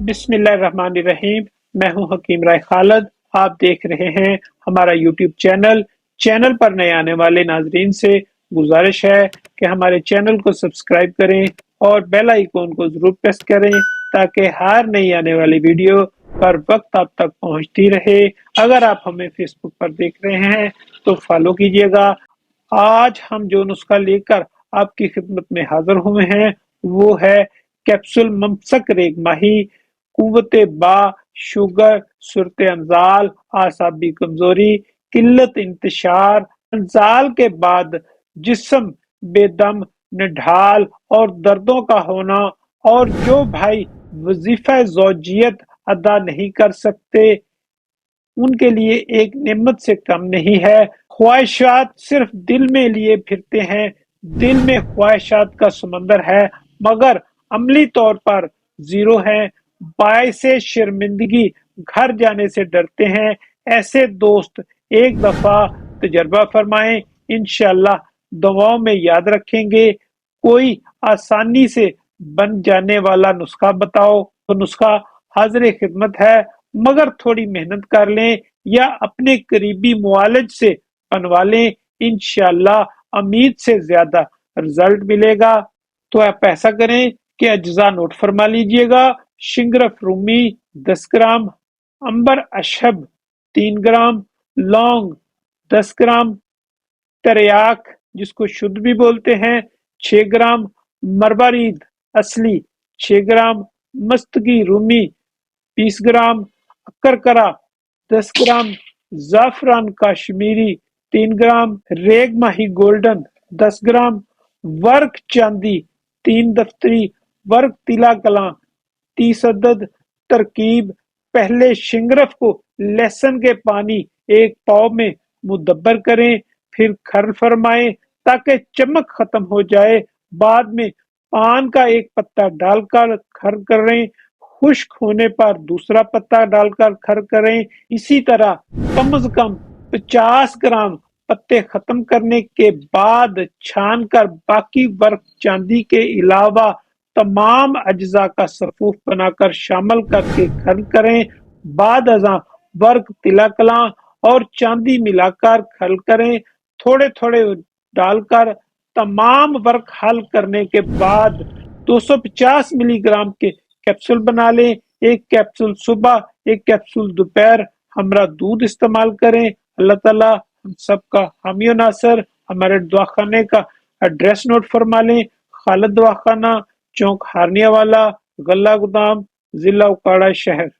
बिस्मिल्लाहिर्रहमानिर्रहीम। मैं हूं हकीम राय खालिद। आप देख रहे हैं हमारा यूट्यूब चैनल पर नए आने वाले नाजरीन से गुजारिश है कि हमारे चैनल को सब्सक्राइब करें और बेल आइकॉन को जरूर प्रेस करें ताकि हर नई आने वाली वीडियो पर वक्त आप तक पहुंचती रहे। अगर आप हमें फेसबुक पर देख रहे हैं तो फॉलो कीजिएगा। आज हम जो नुस्खा लेकर आपकी खिदमत में हाजिर हुए हैं वो है कैप्सूल ममसक रेग माही। कुव्वत बा, शुगर, सूरत अंजाल, आसाबी कमजोरी, किल्लत इंतशार, अंजाल के बाद जिस्म बेदम, निढाल और दर्दों का होना, और जो भाई वजीफा जोजियत अदा नहीं कर सकते उनके लिए एक नेमत से कम नहीं है। ख्वाहिशात सिर्फ दिल में लिए फिरते हैं, दिल में ख्वाहिशात का समंदर है मगर अमली तौर पर जीरो है। बायसे शर्मिंदगी घर जाने से डरते हैं। ऐसे दोस्त एक दफा तजर्बा फरमाएं, इंशाल्लाह दवाओं में याद रखेंगे। कोई आसानी से बन जाने वाला नुस्खा बताओ तो नुस्खा हाजिर खिदमत है, मगर थोड़ी मेहनत कर लें या अपने करीबी मुआलिज से बनवा लें, इंशाल्लाह उम्मीद से ज्यादा रिजल्ट मिलेगा। तो आप ऐसा करें कि अज्जा नोट फरमा लीजिएगा। शिंगरफ रूमी 10 ग्राम, अंबर अशब 3 ग्राम, लौंग 10 ग्राम, तरियाक जिसको शुद्ध भी बोलते हैं 6 ग्राम, मरवारीद असली 6 ग्राम, मस्तगी रूमी 20 ग्राम, करकरा 10 ग्राम, जाफरान काश्मीरी 3 ग्राम, रेग माही गोल्डन 10 ग्राम, वर्क चांदी 3 दफ्तरी, वर्क तिला कलां 30 अदद। तरकीब: पहले शिंगरफ को लहसुन के पानी 1 पाव में मुदब्बर करें, फिर खर फरमाएं ताकि चमक खत्म हो जाए। बाद में पान का 1 पत्ता डालकर खर करें, खुश्क होने पर दूसरा पत्ता डालकर खर करें। इसी तरह कम से कम 50 ग्राम पत्ते खत्म करने के बाद छान कर बाकी वर्क चांदी के अलावा तमाम अज्जा का सफूफ बनाकर शामिल करके खल करें। बाद अज़ां वर्क तिला कलां और चांदी मिलाकर खल करें, थोड़े थोड़े डालकर तमाम वर्क हल करने के बाद 250 मिलीग्राम के कैप्सूल बना लें। 1 कैप्सूल सुबह, 1 कैप्सूल दोपहर हमरा दूध इस्तेमाल करें। अल्लाह ताला हम सबका हामी और नासर। हमारे दवाखाने का एड्रेस नोट फरमा लें। खालिद दवाखाना, चौक हारनिया वाला, गल्ला गोदाम, जिला उकाड़ा शहर।